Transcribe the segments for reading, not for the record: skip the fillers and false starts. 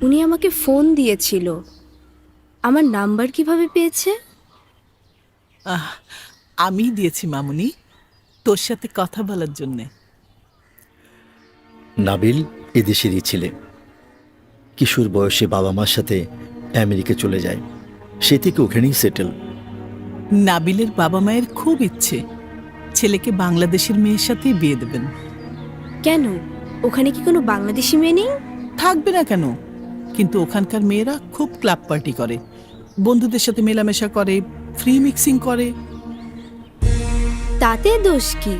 উনি আমাকে ফোন দিয়েছিল। আমার নাম্বার কিভাবে পেয়েছে? আমি দিয়েছি মামুনি, তোর সাথে কথা বলার জন্যে। নাবিল এদেশেরই ছেলে। কিশোর বয়সে বাবা মার সাথে আমেরিকা চলে যায়, সে থেকে ওখানেই সেটেল। নাবিলের বাবা মায়ের খুব ইচ্ছে ছেলেকে বাংলাদেশের মেয়ের সাথেই বিয়ে দেবেন। কেন, ওখানে কি কোনো বাংলাদেশি মেয়ে নেই? থাকবে না কেন, কিন্তু ওখানকার মেয়েরা খুব ক্লাব পার্টি করে, বন্ধুদের সাথে মেলামেশা করে, ফ্রি মিক্সিং করে। তাতে দোষ কি?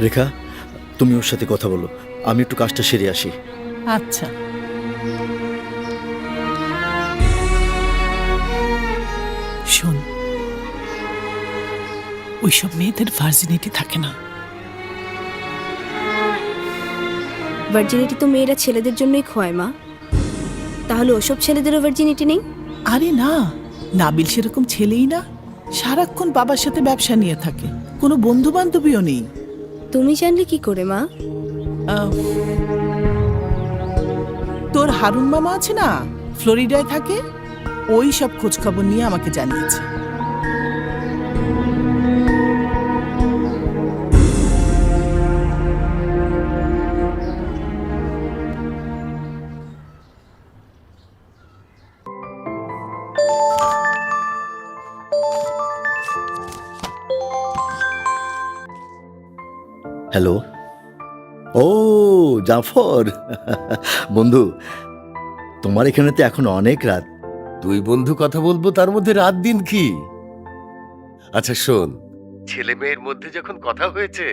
রেখা, তুমি ওর সাথে কথা বলো, আমি একটু কাজটা সেরে আসি। আচ্ছা। শোন, ওইসব মেয়েদের ভার্জিনিটি থাকে না। ভার্জিনিটি তো মেয়েরা ছেলেদের জন্যই খোয়ায় মা। তাহলে ওসব ছেলেদেরও ভার্জিনিটি নেই? আরে না, নাবিল সেরকম ছেলেই না, সারাক্ষণ বাবার সাথে ব্যবসা নিয়ে থাকে, কোনো বন্ধু বান্ধবীও নেই। তুমি জানলে কি করে মা? তোর হারুন মামা আছে না, ফ্লোরিডায় থাকে, ওই সব খোঁজ খবর নিয়ে আমাকে জানিয়েছে। হ্যালো। ও জাফর, বন্ধু, তোমার এখানে তো এখন অনেক রাত। দুই বন্ধু কথা বলবো, তার মধ্যে রাত দিন কি? আচ্ছা শোন, ছেলে মেয়ের মধ্যে যখন কথা হয়েছে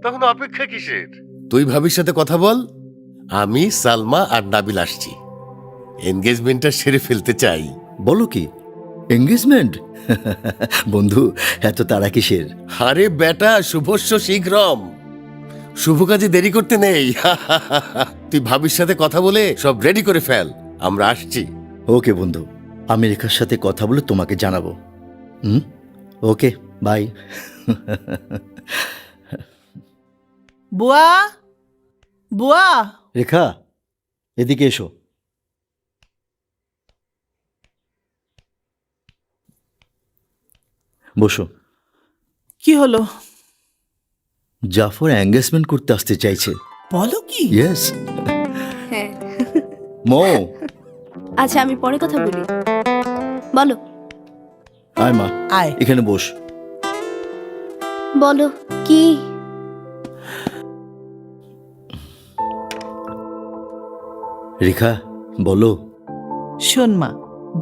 তখন অপেক্ষা কিসের? তুই ভাবির সাথে কথা বল, আমি সালমা আর নাবিল আসছি, এনগেজমেন্টটা সেরে ফেলতে চাই। বলো কি, এঙ্গেজমেন্ট? বন্ধু, এত তাড়া কিসের? আরে বেটা, শুভস্য শীঘ্রম, শুভ কাজে দেরি করতে নেই। তুই ভাবির সাথে কথা বলে সব রেডি করে ফেল, আমরা আসছি। ওকে বন্ধু, আমি রেখার সাথে কথা বলে তোমাকে জানাবো। ওকে, বাই। বুয়া, বুয়া, রেখা, এদিকে এসো। বসো। কি হলো? জাফর এঙ্গেজমেন্ট করতে আসতে চাইছে। বলো কি? ইয়েস। হ্যাঁ। মো, আচ্ছা, আমি পরে কথা বলি, বলো। আয় মা, আয়। এখানে বস। বলো কি? রেখা, বলো। শোন মা,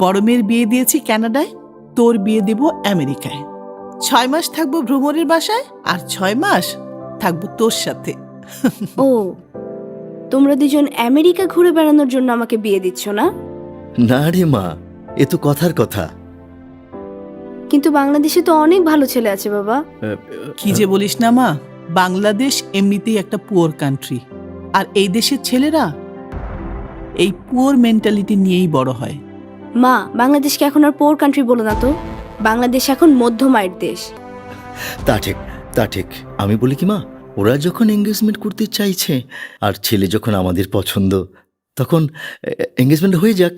বড় মেয়ের বিয়ে দিয়েছি কানাডায়, তোর বিয়ে দেব আমেরিকায়। 6 মাস থাকবো ভ্রমণের বাসায়, আর 6 মাস থাকবো তোর সাথে। ও, তোমরা দুজন আমেরিকা ঘুরে বেড়ানোর জন্য আমাকে বিয়ে দিচ্ছ না? না রে মা, এ তো কথার কথা। কিন্তু বাংলাদেশে তো অনেক ভালো ছেলে আছে বাবা। কি যে বলিস না মা, বাংলাদেশ এমনিতেই একটা পুয়ার কান্ট্রি, আর এই দেশের ছেলেরা এই পুয়ার মেন্টালিটি নিয়েই বড় হয়। মা, বাংলাদেশকে এখন আর পোর কান্ট্রি বলো না তো, বাংলাদেশ এখন মধ্যম আয়ের দেশ। তা ঠিক, তা ঠিক। আমি বলি কি মা, ওরা যখন এঙ্গেজমেন্ট করতে চাইছে আর ছেলে যখন আমাদের পছন্দ, তখন এঙ্গেজমেন্ট হয়ে যাক।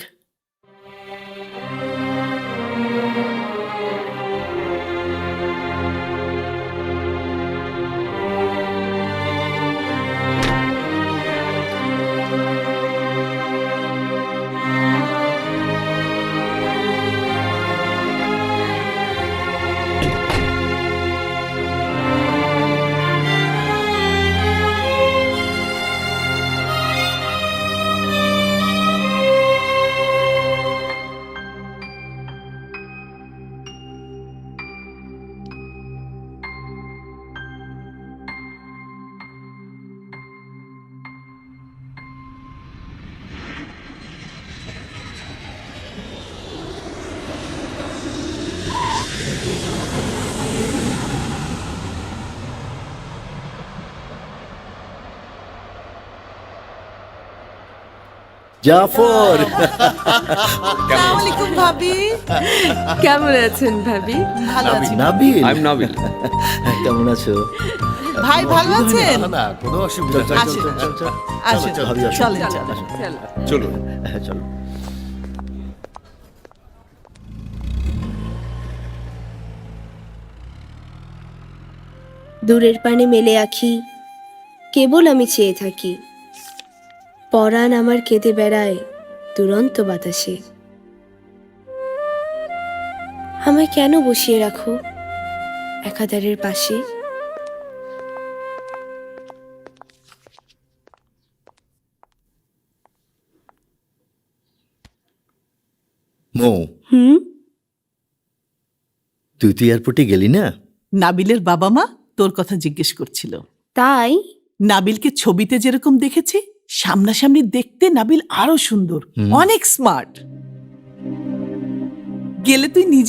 জাফর, আসসালামু আলাইকুম ভাবি। কেমন আছেন ভাবি? ভালো আছি। Nabil, I'm Nabil. কেমন আছো? ভাই ভালো আছেন? না না কোনো অসুবিধা নেই। আসেন, আসেন, ভাবি, আসুন। চলেন চলেন। চলুন। হ্যাঁ চলো। দূরের পানে মেলে আঁখি, কেবল আমি চেয়ে থাকি। পরাণ আমার কেঁদে বেড়ায় দুরন্ত বাতাসে। আমায় কেন বসিয়ে রাখো একাধারের পাশে? মৌ, হুম, তুই তো এয়ারপোর্টে গেলি না? নাবিলের বাবা মা তোর কথা জিজ্ঞেস করছিল। তাই? নাবিলকে ছবিতে যেরকম দেখেছি, সামনাসামনি দেখতে নাবিল আরো সুন্দর, অনেক স্মার্ট। গেলে তুই নিজে